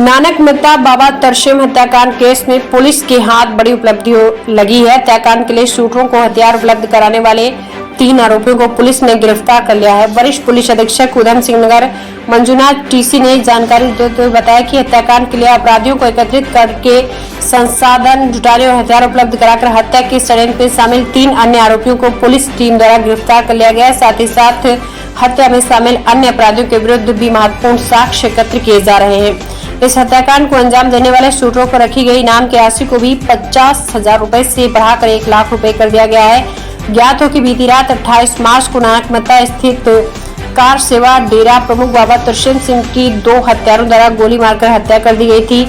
नानक मेहता बाबा तरसेम हत्याकांड केस में पुलिस के हाथ बड़ी उपलब्धि लगी है। हत्याकांड के लिए शूटरों को हथियार उपलब्ध कराने वाले 3 आरोपियों को पुलिस ने गिरफ्तार कर लिया है। वरिष्ठ पुलिस अधीक्षक उधम सिंह नगर मंजुनाथ टीसी ने जानकारी देते हुए बताया कि हत्याकांड के लिए अपराधियों को एकत्रित करके संसाधन जुटाने और हथियार उपलब्ध कराकर हत्या के षड्यंत्र में शामिल 3 अन्य आरोपियों को पुलिस टीम द्वारा गिरफ्तार कर लिया गया है। साथ ही साथ हत्या में शामिल अन्य अपराधियों के विरुद्ध भी महत्वपूर्ण साक्ष्य एकत्र किए जा रहे हैं। इस हत्याकांड को अंजाम देने वाले शूटरों पर रखी गई इनाम की राशि को भी 50,000 रुपए से बढ़ाकर 1 लाख रुपए कर दिया गया है। ज्ञात हो कि बीती रात 28 मार्च को नानक मेहता स्थित कार सेवा डेरा प्रमुख बाबा तरसेम सिंह की 2 हत्यारों द्वारा गोली मारकर हत्या कर दी गई थी।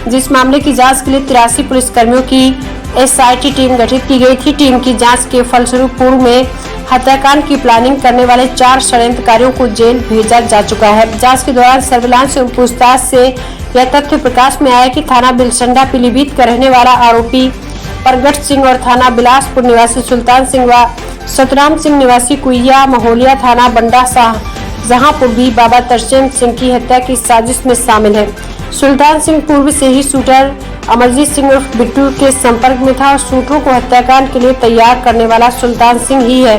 जिस मामले की जांच के लिए 83 पुलिसकर्मियों की SIT टीम गठित की गई थी। टीम की जांच के फलस्वरूप पूर्व में हत्याकांड की प्लानिंग करने वाले 4 षड्यंत्रकारियों को जेल भेजा जा चुका है। जांच के दौरान सर्विलांस एवं पूछताछ से यह तथ्य प्रकाश में आया कि थाना बिलसंडा पीलीभीत का रहने वाला आरोपी प्रगट सिंह और थाना बिलासपुर निवासी सुल्तान सिंह व सतराम सिंह निवासी कुइया महोलिया थाना बंडा जहांपुर भी बाबा तरसेम सिंह की हत्या की साजिश में शामिल है। सुल्तान सिंह पूर्व से ही शूटर अमरजीत सिंह उर्फ बिट्टू के संपर्क में था और शूटरों को हत्याकांड के लिए तैयार करने वाला सुल्तान सिंह ही है।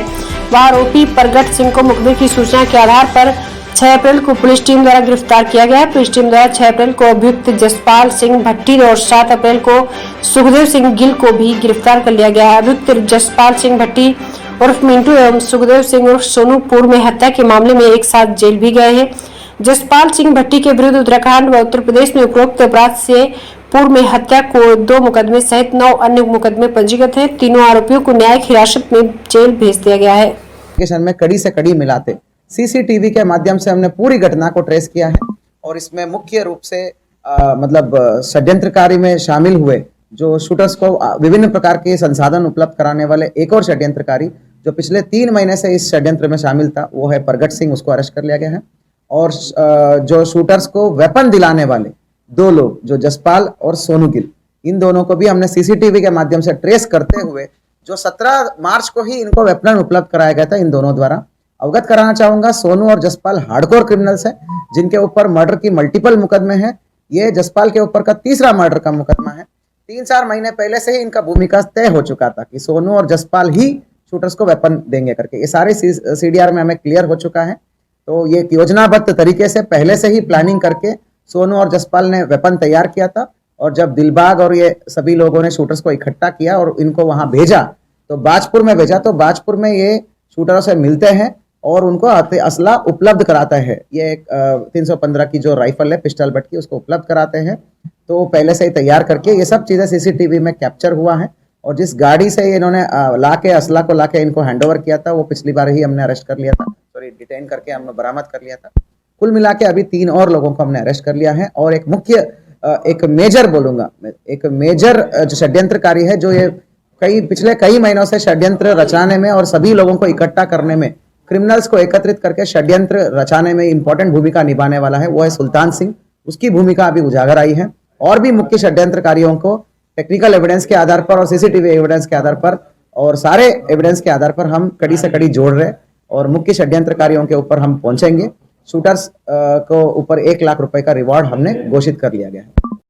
वह आरोपी प्रगट सिंह को मुखबिर की सूचना के आधार पर 6 अप्रैल को पुलिस टीम द्वारा गिरफ्तार किया गया है। पुलिस टीम द्वारा 6 अप्रैल को अभियुक्त जसपाल सिंह भट्टी और 7 अप्रैल को सुखदेव सिंह गिल को भी गिरफ्तार कर लिया गया है। अभियुक्त जसपाल सिंह भट्टी उर्फ मिंटू एवं सुखदेव सिंह उर्फ सोनू पूर्व में हत्या के मामले में एक साथ जेल भी गए हैं। जसपाल सिंह भट्टी के विरुद्ध उत्तराखंड व उत्तर प्रदेश में उपरोक्त अपराध से पूर्व में हत्या को 2 मुकदमे सहित 9 अन्य मुकदमे पंजीकृत हैं। तीनों आरोपियों को न्यायिक हिरासत में जेल भेज दिया गया है। में कड़ी से कड़ी मिलाते CCTV के माध्यम से हमने पूरी घटना को ट्रेस किया है और इसमें मुख्य रूप से षड्यंत्रकारी में शामिल हुए जो शूटर्स को विभिन्न प्रकार के संसाधन उपलब्ध कराने वाले एक और षड्यंत्रकारी जो पिछले 3 महीने से इस षड्यंत्र में शामिल था, वो है प्रगट सिंह। उसको अरेस्ट कर लिया गया है। और जो शूटर्स को वेपन दिलाने वाले 2 लोग जो जसपाल और सोनू गिल, इन दोनों को भी हमने CCTV के माध्यम से ट्रेस करते हुए जो 17 मार्च को ही इनको वेपन उपलब्ध कराया गया था, इन दोनों द्वारा अवगत कराना चाहूंगा। सोनू और जसपाल हार्डकोर क्रिमिनल्स हैं जिनके ऊपर मर्डर की मल्टीपल मुकदमे हैं। ये जसपाल के ऊपर का तीसरा मर्डर का मुकदमा है। 3-4 महीने पहले से ही इनका भूमिका तय हो चुका था कि सोनू और जसपाल ही शूटर्स को वेपन देंगे करके। ये सारे CDR में हमें क्लियर हो चुका है। तो ये योजनाबद्ध तरीके से पहले से ही प्लानिंग करके सोनू और जसपाल ने वेपन तैयार किया था और जब दिलबाग और ये सभी लोगों ने शूटर्स को इकट्ठा किया और इनको वहां भेजा तो बाजपुर में भेजा, तो बाजपुर में ये शूटरों से मिलते हैं और उनको असला उपलब्ध कराता है। ये एक 315 की जो राइफल है पिस्टल बट की, उसको उपलब्ध कराते हैं। तो पहले से ही तैयार करके ये सब चीजें CCTV में कैप्चर हुआ है। और जिस गाड़ी से इन्होंने लाके असला को लाके इनको हैंडओवर किया था, वो पिछली बार ही हमने अरेस्ट कर लिया था, सॉरी डिटेन करके हमने बरामद कर लिया था। कुल मिला के अभी 3 और लोगों को हमने अरेस्ट कर लिया है। और एक मुख्य एक मेजर बोलूंगा, एक मेजर जो षड्यंत्रकारी है, जो ये पिछले कई महीनों से षड्यंत्र रचाने में और सभी लोगों को इकट्ठा करने में, क्रिमिनल्स को एकत्रित करके षड्यंत्र रचाने में इंपॉर्टेंट भूमिका निभाने वाला है, वो है सुल्तान सिंह। उसकी भूमिका अभी उजागर आई है। और भी मुख्य षड्यंत्रकारियों को टेक्निकल एविडेंस के आधार पर और CCTV एविडेंस के आधार पर और सारे एविडेंस के आधार पर हम कड़ी से कड़ी जोड़ रहे और मुख्य षड्यंत्रकारियों के ऊपर हम पहुंचेंगे। शूटर्स को ऊपर 1 लाख रुपए का रिवॉर्ड हमने घोषित कर लिया गया है।